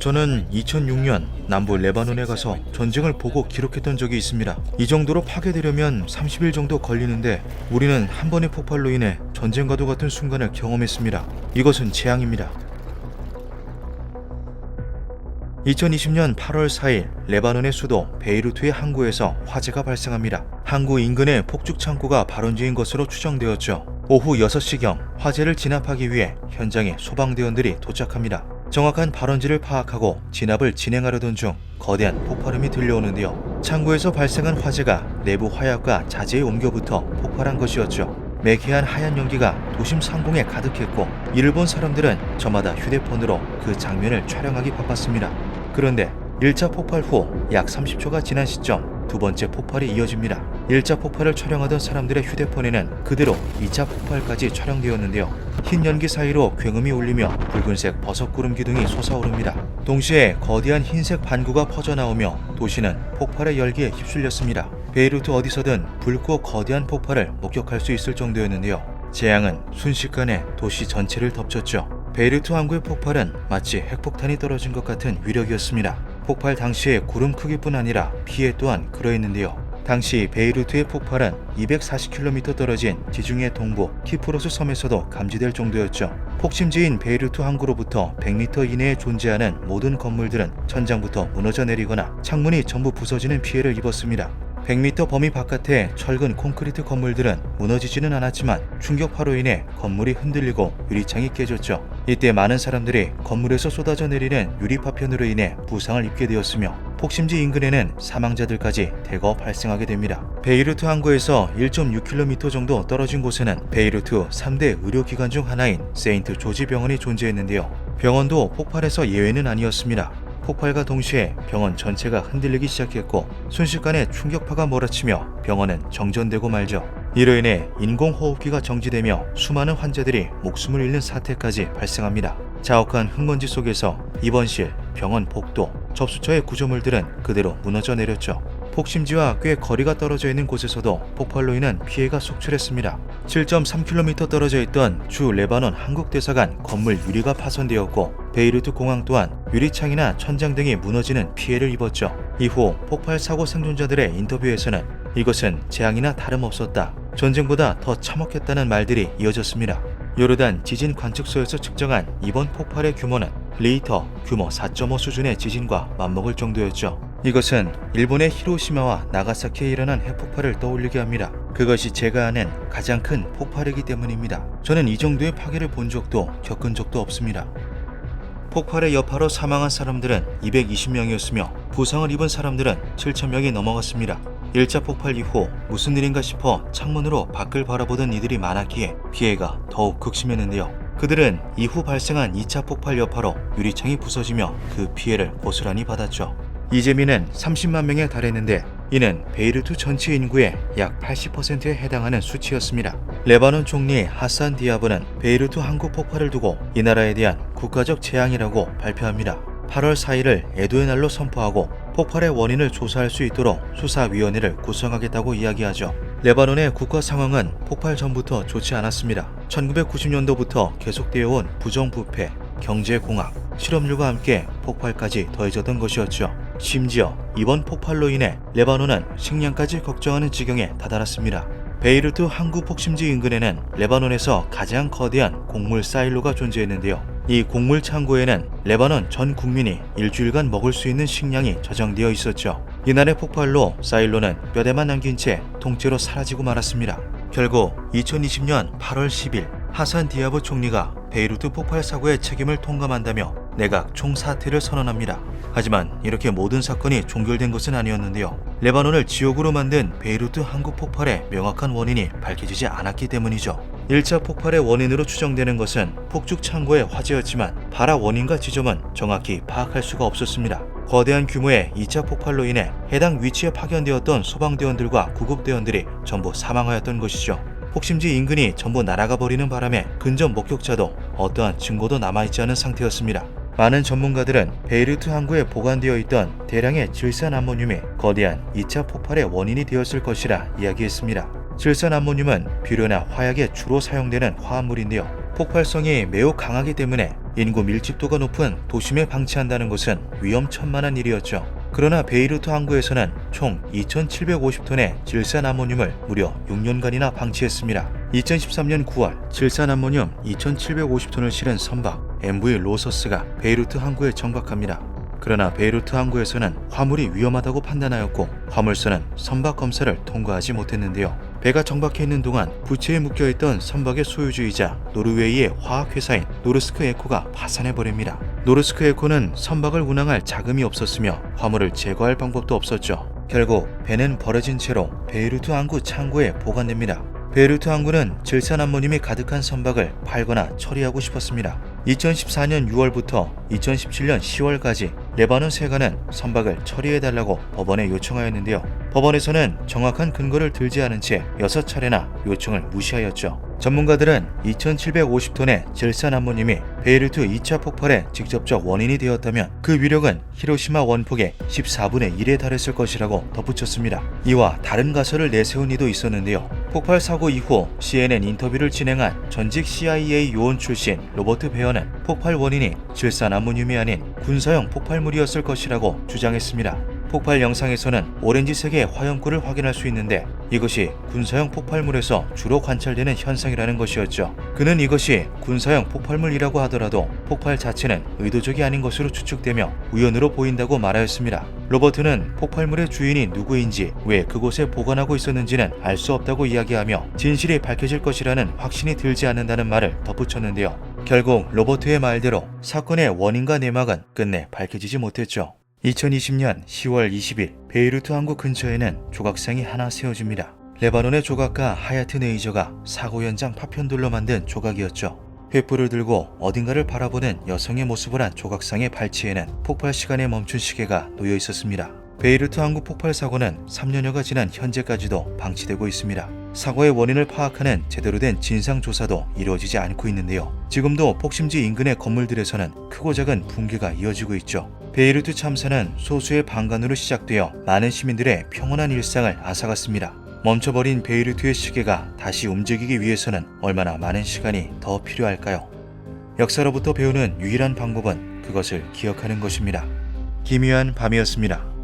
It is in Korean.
저는 2006년 남부 레바논에 가서 전쟁을 보고 기록했던 적이 있습니다. 이 정도로 파괴되려면 30일 정도 걸리는데 우리는 한 번의 폭발로 인해 전쟁과도 같은 순간을 경험했습니다. 이것은 재앙입니다. 2020년 8월 4일 레바논의 수도 베이루트의 항구에서 화재가 발생합니다. 항구 인근에 폭죽 창고가 발원지인 것으로 추정되었죠. 오후 6시경 화재를 진압하기 위해 현장에 소방대원들이 도착합니다. 정확한 발원지를 파악하고 진압을 진행하려던 중 거대한 폭발음이 들려오는데요. 창고에서 발생한 화재가 내부 화약과 자재에 옮겨붙어 폭발한 것이었죠. 매캐한 하얀 연기가 도심 상공에 가득했고 이를 본 사람들은 저마다 휴대폰으로 그 장면을 촬영하기 바빴습니다. 그런데 1차 폭발 후 약 30초가 지난 시점 두 번째 폭발이 이어집니다. 1차 폭발을 촬영하던 사람들의 휴대폰에는 그대로 2차 폭발까지 촬영되었는데요. 흰 연기 사이로 굉음이 울리며 붉은색 버섯구름 기둥이 솟아오릅니다. 동시에 거대한 흰색 반구가 퍼져나오며 도시는 폭발의 열기에 휩쓸렸습니다. 베이루트 어디서든 붉고 거대한 폭발을 목격할 수 있을 정도였는데요. 재앙은 순식간에 도시 전체를 덮쳤죠. 베이루트 항구의 폭발은 마치 핵폭탄이 떨어진 것 같은 위력이었습니다. 폭발 당시의 구름 크기뿐 아니라 피해 또한 그러했는데요. 당시 베이루트의 폭발은 240km 떨어진 지중해 동부 키프로스 섬에서도 감지될 정도였죠. 폭심지인 베이루트 항구로부터 100m 이내에 존재하는 모든 건물들은 천장부터 무너져 내리거나 창문이 전부 부서지는 피해를 입었습니다. 100m 범위 바깥의 철근 콘크리트 건물들은 무너지지는 않았지만 충격파로 인해 건물이 흔들리고 유리창이 깨졌죠. 이때 많은 사람들이 건물에서 쏟아져 내리는 유리 파편으로 인해 부상을 입게 되었으며 폭심지 인근에는 사망자들까지 대거 발생하게 됩니다. 베이루트 항구에서 1.6km 정도 떨어진 곳에는 베이루트 3대 의료기관 중 하나인 세인트 조지 병원이 존재했는데요. 병원도 폭발에서 예외는 아니었습니다. 폭발과 동시에 병원 전체가 흔들리기 시작했고 순식간에 충격파가 몰아치며 병원은 정전되고 말죠. 이로 인해 인공호흡기가 정지되며 수많은 환자들이 목숨을 잃는 사태까지 발생합니다. 자욱한 흙먼지 속에서 입원실, 병원 복도, 접수처의 구조물들은 그대로 무너져 내렸죠. 폭심지와 꽤 거리가 떨어져 있는 곳에서도 폭발로 인한 피해가 속출했습니다. 7.3km 떨어져 있던 주 레바논 한국대사관 건물 유리가 파손되었고 베이루트 공항 또한 유리창이나 천장 등이 무너지는 피해를 입었죠. 이후 폭발 사고 생존자들의 인터뷰에서는 이것은 재앙이나 다름없었다. 전쟁보다 더 참혹했다는 말들이 이어졌습니다. 요르단 지진 관측소에서 측정한 이번 폭발의 규모는 리히터 규모 4.5 수준의 지진과 맞먹을 정도였죠. 이것은 일본의 히로시마와 나가사키에 일어난 핵폭발을 떠올리게 합니다. 그것이 제가 아는 가장 큰 폭발이기 때문입니다. 저는 이 정도의 파괴를 본 적도 겪은 적도 없습니다. 폭발의 여파로 사망한 사람들은 220명이었으며 부상을 입은 사람들은 7,000명이 넘어갔습니다. 1차 폭발 이후 무슨 일인가 싶어 창문으로 밖을 바라보던 이들이 많았기에 피해가 더욱 극심했는데요. 그들은 이후 발생한 2차 폭발 여파로 유리창이 부서지며 그 피해를 고스란히 받았죠. 이재민은 30만 명에 달했는데 이는 베이루트 전체 인구의 약 80%에 해당하는 수치였습니다. 레바논 총리 하산 디아브는 베이루트 항구 폭발을 두고 이 나라에 대한 국가적 재앙이라고 발표합니다. 8월 4일을 애도의 날로 선포하고 폭발의 원인을 조사할 수 있도록 수사위원회를 구성하겠다고 이야기하죠. 레바논의 국가 상황은 폭발 전부터 좋지 않았습니다. 1990년도부터 계속되어 온 부정부패, 경제공학, 실업률과 함께 폭발까지 더해졌던 것이었죠. 심지어 이번 폭발로 인해 레바논은 식량까지 걱정하는 지경에 다다랐습니다. 베이루트 항구 폭심지 인근에는 레바논에서 가장 거대한 곡물 사일로가 존재했는데요. 이 곡물 창고에는 레바논 전 국민이 일주일간 먹을 수 있는 식량이 저장되어 있었죠. 이날의 폭발로 사일로는 뼈대만 남긴 채 통째로 사라지고 말았습니다. 결국 2020년 8월 10일 하산 디아브 총리가 베이루트 폭발 사고의 책임을 통감한다며 내각 총사퇴를 선언합니다. 하지만 이렇게 모든 사건이 종결된 것은 아니었는데요. 레바논을 지옥으로 만든 베이루트 항구 폭발의 명확한 원인이 밝혀지지 않았기 때문이죠. 1차 폭발의 원인으로 추정되는 것은 폭죽 창고의 화재였지만 발화 원인과 지점은 정확히 파악할 수가 없었습니다. 거대한 규모의 2차 폭발로 인해 해당 위치에 파견되었던 소방대원들과 구급대원들이 전부 사망하였던 것이죠. 폭심지 인근이 전부 날아가 버리는 바람에 근접 목격자도 어떠한 증거도 남아있지 않은 상태였습니다. 많은 전문가들은 베이루트 항구에 보관되어 있던 대량의 질산 암모늄이 거대한 2차 폭발의 원인이 되었을 것이라 이야기했습니다. 질산 암모늄은 비료나 화약에 주로 사용되는 화합물인데요. 폭발성이 매우 강하기 때문에 인구 밀집도가 높은 도심에 방치한다는 것은 위험천만한 일이었죠. 그러나 베이루트 항구에서는 총 2,750톤의 질산암모늄을 무려 6년간이나 방치했습니다. 2013년 9월 질산암모늄 2,750톤을 실은 선박 MV 로서스가 베이루트 항구에 정박합니다. 그러나 베이루트 항구에서는 화물이 위험하다고 판단하였고 화물선은 선박 검사를 통과하지 못했는데요. 배가 정박해 있는 동안 부채에 묶여있던 선박의 소유주이자 노르웨이의 화학회사인 노르스크 에코가 파산해버립니다. 노르스크 에코는 선박을 운항할 자금이 없었으며 화물을 제거할 방법도 없었죠. 결국 배는 버려진 채로 베이루트 항구 창고에 보관됩니다. 베이루트 항구는 질산암모늄이 가득한 선박을 팔거나 처리하고 싶었습니다. 2014년 6월부터 2017년 10월까지 레바논 세관은 선박을 처리해달라고 법원에 요청하였는데요. 법원에서는 정확한 근거를 들지 않은 채 6차례나 요청을 무시하였죠. 전문가들은 2,750톤의 질산암모늄이 베이루트 2차 폭발의 직접적 원인이 되었다면 그 위력은 히로시마 원폭의 14분의 1에 달했을 것이라고 덧붙였습니다. 이와 다른 가설을 내세운 이도 있었는데요. 폭발 사고 이후 CNN 인터뷰를 진행한 전직 CIA 요원 출신 로버트 베어는 폭발 원인이 질산암모늄이 아닌 군사용 폭발물이었을 것이라고 주장했습니다. 폭발 영상에서는 오렌지색의 화염구를 확인할 수 있는데 이것이 군사용 폭발물에서 주로 관찰되는 현상이라는 것이었죠. 그는 이것이 군사용 폭발물이라고 하더라도 폭발 자체는 의도적이 아닌 것으로 추측되며 우연으로 보인다고 말하였습니다. 로버트는 폭발물의 주인이 누구인지 왜 그곳에 보관하고 있었는지는 알 수 없다고 이야기하며 진실이 밝혀질 것이라는 확신이 들지 않는다는 말을 덧붙였는데요. 결국 로버트의 말대로 사건의 원인과 내막은 끝내 밝혀지지 못했죠. 2020년 10월 20일 베이루트 항구 근처에는 조각상이 하나 세워집니다. 레바논의 조각가 하야트 네이저가 사고 현장 파편돌로 만든 조각이었죠. 횃불을 들고 어딘가를 바라보는 여성의 모습을 한 조각상의 발치에는 폭발 시간에 멈춘 시계가 놓여 있었습니다. 베이루트 항구 폭발 사고는 3년여가 지난 현재까지도 방치되고 있습니다. 사고의 원인을 파악하는 제대로 된 진상조사도 이루어지지 않고 있는데요. 지금도 폭심지 인근의 건물들에서는 크고 작은 붕괴가 이어지고 있죠. 베이루트 참사는 소수의 방관으로 시작되어 많은 시민들의 평온한 일상을 앗아갔습니다. 멈춰버린 베이루트의 시계가 다시 움직이기 위해서는 얼마나 많은 시간이 더 필요할까요? 역사로부터 배우는 유일한 방법은 그것을 기억하는 것입니다. 기묘한 밤이었습니다.